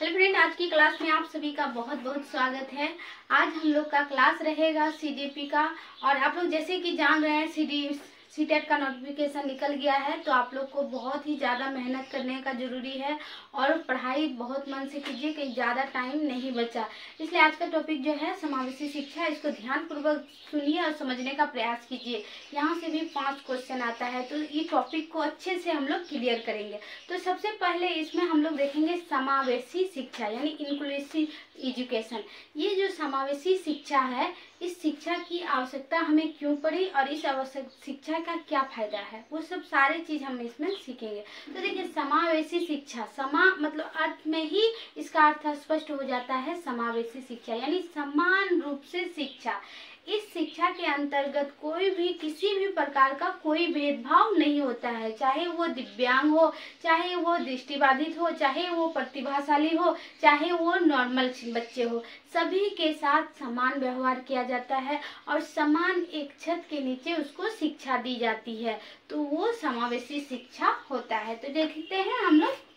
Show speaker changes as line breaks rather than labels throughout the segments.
Hello friend, आज की class में आप सभी का बहुत बहुत स्वागत है। आज हम लोग का क्लास रहेगा सीडीपी का। और आप लोग जैसे कि जान रहे हैं सीटेट का नोटिफिकेशन निकल गया है, तो आप लोग को बहुत ही ज़्यादा मेहनत करने का ज़रूरी है और पढ़ाई बहुत मन से कीजिए कि ज़्यादा टाइम नहीं बचा। इसलिए आज का टॉपिक जो है समावेशी शिक्षा, इसको ध्यानपूर्वक सुनिए और समझने का प्रयास कीजिए। यहाँ से भी 5 क्वेश्चन आता है, तो ये टॉपिक को अच्छे से हम लोग क्लियर करेंगे। तो सबसे पहले इसमें हम लोग देखेंगे समावेशी शिक्षा यानी इंक्लूसिव एजुकेशन। ये जो समावेशी शिक्षा है, इस शिक्षा की आवश्यकता हमें क्यों पड़ी और इस आवश्यक शिक्षा का क्या फायदा है, वो सब सारे चीज हम इसमें सीखेंगे। तो देखिए, समावेशी शिक्षा, समा मतलब अर्थ में ही इसका अर्थ स्पष्ट हो जाता है। समावेशी शिक्षा यानी समान रूप से शिक्षा। इस शिक्षा के अंतर्गत कोई भी किसी भी प्रकार का कोई भेदभाव नहीं होता है, चाहे वो दिव्यांग हो, चाहे वो दृष्टिबाधित हो, चाहे वो प्रतिभाशाली हो, चाहे वो नॉर्मल बच्चे हो, सभी के साथ समान व्यवहार किया जाता है और समान एक छत के नीचे उसको शिक्षा दी जाती है, तो वो समावेशी शिक्षा होता है। तो देखते हैं हम लोग।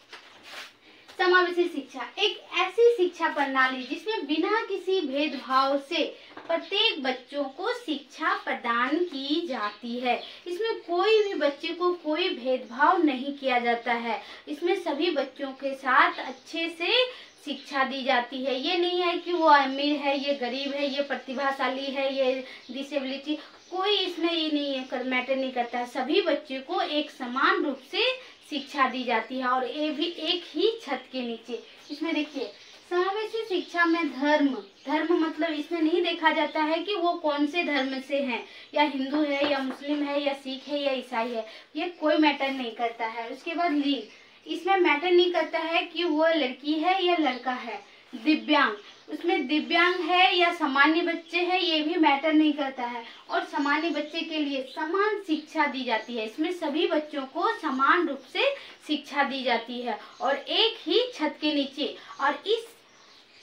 समावेशी शिक्षा एक ऐसी शिक्षा प्रणाली जिसमें बिना किसी भेदभाव से प्रत्येक बच्चों को शिक्षा प्रदान की जाती है। इसमें कोई भी बच्चे को कोई भेदभाव नहीं किया जाता है। इसमें सभी बच्चों के साथ अच्छे से शिक्षा दी जाती है। ये नहीं है कि वो अमीर है, ये गरीब है, ये प्रतिभाशाली है, ये डिसेबिलिटी, कोई इसमें ये नहीं है, मैटर नहीं करता है। सभी बच्चे को एक समान रूप से शिक्षा दी जाती है और ये भी एक ही छत के नीचे। इसमें देखिए, समावेशी शिक्षा में धर्म मतलब इसमें नहीं देखा जाता है कि वो कौन से धर्म से हैं, या हिंदू है या मुस्लिम है या सिख है या ईसाई है, ये कोई मैटर नहीं करता है। उसके बाद लिंग, इसमें मैटर नहीं करता है कि वो लड़की है या लड़का है। दिव्यांग, उसमें दिव्यांग है या सामान्य बच्चे हैं, ये भी मैटर नहीं करता है। और सामान्य बच्चे के लिए समान शिक्षा दी जाती है। इसमें सभी बच्चों को समान रूप से शिक्षा दी जाती है और एक ही छत के नीचे। और इस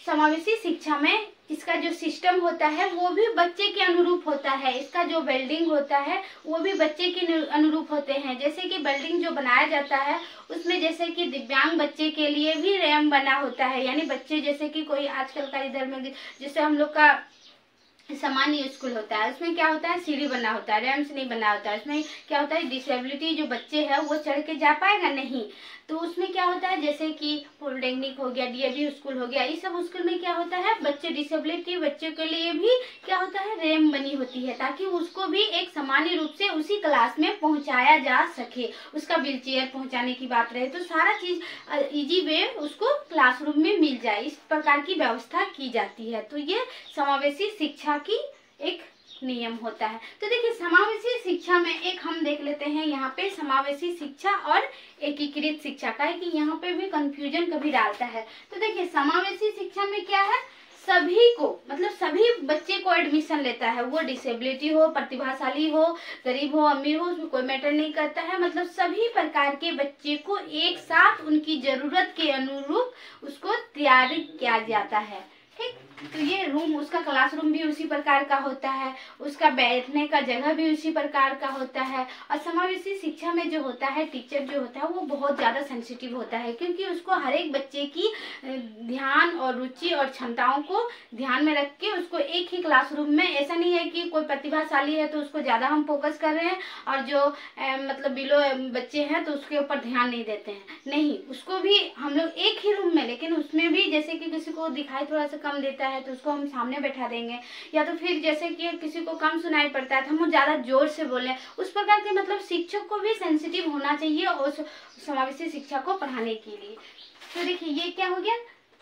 समावेशी शिक्षा में इसका जो सिस्टम होता है वो भी बच्चे के अनुरूप होता है। इसका जो बिल्डिंग होता है वो भी बच्चे के अनुरूप होते हैं। जैसे कि बिल्डिंग जो बनाया जाता है उसमें जैसे कि दिव्यांग बच्चे के लिए भी रैंप बना होता है, यानी बच्चे जैसे कि कोई आजकल का इधर में जैसे हम लोग का सामान्य स्कूल होता है, उसमें क्या होता है, सीढ़ी बना होता है, रैंप्स नहीं बना होता है। उसमें क्या होता है, डिसेबिलिटी जो बच्चे हैं वो चढ़ के जा पाएगा नहीं, तो उसमें क्या होता है, जैसे कि पॉलिटेक्निक हो गया, डीएवी स्कूल हो गया, इस सब स्कूल में क्या होता है, बच्चे डिसेबिलिटी बच्चे के लिए भी क्या होता है, रैंप बनी होती है, ताकि उसको भी एक सामान्य रूप से उसी क्लास में पहुंचाया जा सके। उसका व्हील चेयर पहुंचाने की बात रहे तो सारा चीज इजी वे उसको क्लासरूम में मिल जाए, इस प्रकार की व्यवस्था की जाती है। तो ये समावेशी शिक्षा की एक नियम होता है। तो देखिए, समावेशी शिक्षा में एक हम देख लेते हैं यहाँ पे समावेशी शिक्षा और एकीकृत शिक्षा का है कि यहाँ पे भी कंफ्यूजन कभी डालता है। तो देखिए, समावेशी शिक्षा में क्या है, सभी को मतलब सभी बच्चे को एडमिशन लेता है, वो डिसेबिलिटी हो, प्रतिभाशाली हो, गरीब हो, अमीर हो, उसमें कोई मैटर नहीं करता है। मतलब सभी प्रकार के बच्चे को एक साथ उनकी जरूरत के अनुरूप उसको तैयार किया जाता है। ठीक, तो ये रूम, उसका क्लासरूम भी उसी प्रकार का होता है, उसका बैठने का जगह भी उसी प्रकार का होता है। और समावेशी शिक्षा में जो होता है, टीचर जो होता है वो बहुत ज़्यादा सेंसिटिव होता है, क्योंकि उसको हर एक बच्चे की ध्यान और रुचि और क्षमताओं को ध्यान में रख के उसको एक ही क्लासरूम में, ऐसा नहीं है कि कोई प्रतिभाशाली है तो उसको ज़्यादा हम फोकस कर रहे हैं और जो मतलब बिलो बच्चे हैं तो उसके ऊपर ध्यान नहीं देते हैं, नहीं, उसको भी हम लोग एक ही रूम में, लेकिन उसमें भी जैसे कि किसी को दिखाई थोड़ा सा कम देता है तो उसको हम सामने बैठा देंगे, या तो फिर जैसे कि किसी को कम सुनाई पड़ता है तो हम ज्यादा जोर से बोले, उस प्रकार के मतलब शिक्षक को भी सेंसिटिव होना चाहिए उस समावेशी शिक्षा को पढ़ाने के लिए। तो देखिए, ये क्या हो गया,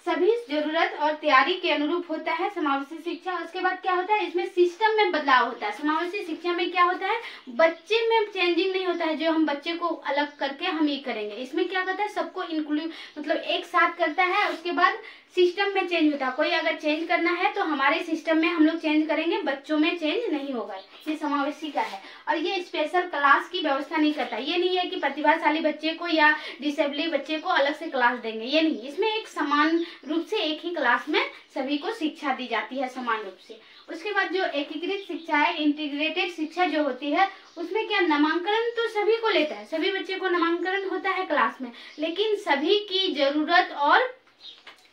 सभी जरूरत और तैयारी के अनुरूप होता है समावेशी शिक्षा। उसके बाद क्या होता है, इसमें सिस्टम में बदलाव होता है। समावेशी शिक्षा में क्या होता है, बच्चे में चेंजिंग नहीं होता है, जो हम बच्चे को अलग करके हम ये करेंगे। इसमें क्या करता है, सबको इंक्लूड मतलब एक साथ करता है। उसके बाद सिस्टम में चेंज होता है, कोई अगर चेंज करना है तो हमारे सिस्टम में हम लोग चेंज करेंगे, बच्चों में चेंज नहीं होगा। ये समावेशी का है। और ये स्पेशल क्लास की व्यवस्था नहीं करता, ये नहीं है कि प्रतिभाशाली बच्चे को या डिसेबली बच्चे को अलग से क्लास देंगे, ये नहीं, इसमें एक समान रूप से एक ही क्लास में सभी को शिक्षा दी जाती है समान रूप से। उसके बाद जो एकीकृत शिक्षा है, इंटीग्रेटेड शिक्षा जो होती है, उसमें क्या, नामांकन तो सभी को लेता है, सभी बच्चे को नामांकन होता है क्लास में, लेकिन सभी की जरूरत और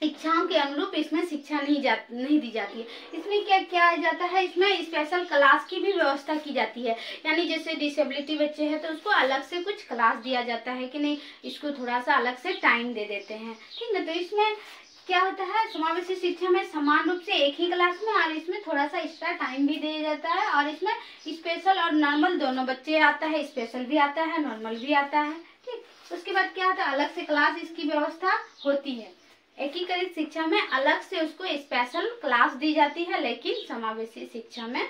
इच्छाओं के अनुरूप इसमें शिक्षा नहीं दी जाती है। इसमें क्या क्या जाता है, इसमें स्पेशल क्लास की भी व्यवस्था की जाती है। यानी जैसे डिसेबिलिटी बच्चे हैं तो उसको अलग से कुछ क्लास दिया जाता है कि नहीं, इसको थोड़ा सा अलग से टाइम दे देते हैं, ठीक ना। तो इसमें क्या होता है, समावेशी शिक्षा में समान रूप से एक ही क्लास में, और इसमें थोड़ा सा एक्स्ट्रा टाइम भी दिया जाता है, और इसमें स्पेशल और नॉर्मल दोनों बच्चे आता है, स्पेशल भी आता है, नॉर्मल भी आता है, ठीक। उसके बाद क्या होता है, अलग से क्लास इसकी व्यवस्था होती है। एकीकृत शिक्षा में अलग से उसको स्पेशल क्लास दी जाती है, लेकिन समावेशी शिक्षा में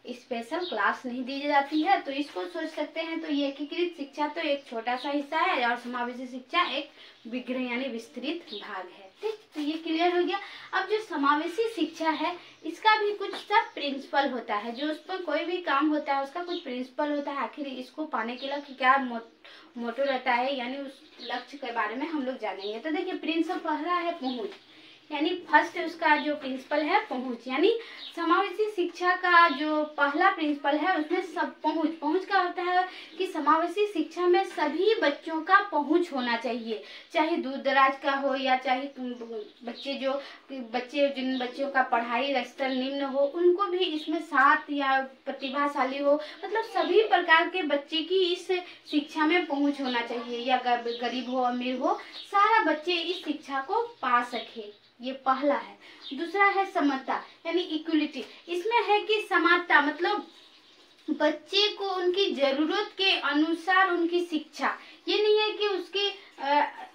स्पेशल क्लास नहीं दी जाती है। तो इसको सोच सकते हैं, तो ये एकीकृत शिक्षा तो एक छोटा सा हिस्सा है और समावेशी शिक्षा एक विग्रह यानी विस्तृत भाग है, ठीक। तो ये क्लियर हो गया। अब जो समावेशी शिक्षा है इसका भी कुछ सब प्रिंसिपल होता है, जो उस पर कोई भी काम होता है उसका कुछ प्रिंसिपल होता है। आखिर इसको पाने के लिए क्या मोटो रहता है, यानी उस लक्ष्य के बारे में हम लोग जानेंगे। तो देखिए, प्रिंसिपल पहला है पहुंच, यानी फर्स्ट उसका जो प्रिंसिपल है पहुंच। यानी समावेशी शिक्षा का जो पहला प्रिंसिपल है उसमें सब पहुंच का होता है कि समावेशी शिक्षा में सभी बच्चों का पहुंच होना चाहिए, चाहे दूर दराज का हो या चाहे बच्चे जिन बच्चों का पढ़ाई स्तर निम्न हो उनको भी इसमें साथ या प्रतिभाशाली हो, मतलब सभी प्रकार के बच्चे की इस शिक्षा में पहुंच होना चाहिए, या गरीब हो अमीर हो, सारा बच्चे इस शिक्षा को पा सके, ये पहला है। दूसरा है समता यानी इक्वलिटी। इसमें है कि समानता मतलब बच्चे को उनकी जरूरत के अनुसार उनकी शिक्षा, ये नहीं है कि उसकी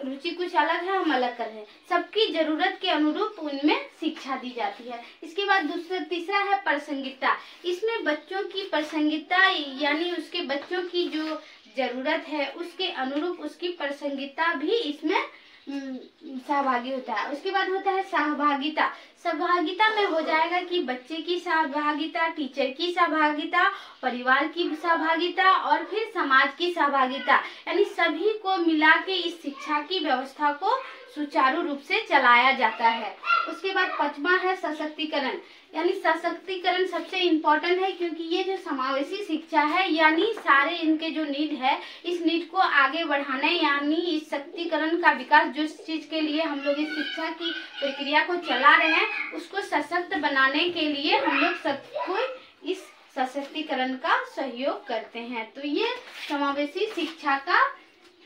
रुचि कुछ अलग है हम अलग कर रहे हैं, सबकी जरूरत के अनुरूप उनमें शिक्षा दी जाती है। इसके बाद तीसरा है प्रासंगिकता। इसमें बच्चों की प्रासंगिकता यानी उसके बच्चों की जो जरूरत है उसके अनुरूप उसकी प्रासंगिकता भी इसमें सहभागी होता है। उसके बाद होता है सहभागिता। सहभागिता में हो जाएगा कि बच्चे की सहभागिता, टीचर की सहभागिता, परिवार की सहभागिता और फिर समाज की सहभागिता, यानी सभी को मिला के इस शिक्षा की व्यवस्था को सुचारू रूप से चलाया जाता है। उसके बाद पांचवा है सशक्तिकरण। यानी सशक्तिकरण सबसे इम्पोर्टेंट है, क्योंकि ये जो समावेशी शिक्षा है यानी सारे इनके जो नीड है इस नीड को आगे बढ़ाने यानी इस शक्तिकरण का विकास, जिस चीज के लिए हम लोग इस शिक्षा की प्रक्रिया को चला रहे हैं उसको सशक्त बनाने के लिए हम लोग सबको इस सशक्तिकरण का सहयोग करते हैं। तो ये समावेशी शिक्षा का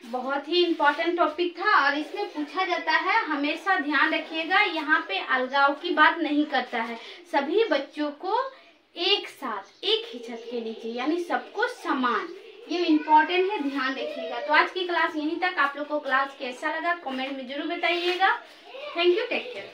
बहुत ही इम्पोर्टेंट टॉपिक था और इसमें पूछा जाता है, हमेशा ध्यान रखिएगा यहाँ पे अलगाव की बात नहीं करता है, सभी बच्चों को एक साथ एक ही छत के नीचे यानी सबको समान, ये इम्पोर्टेंट है, ध्यान रखिएगा। तो आज की क्लास यहीं तक। आप लोग को क्लास कैसा लगा कमेंट में जरूर बताइएगा। Thank you, take care.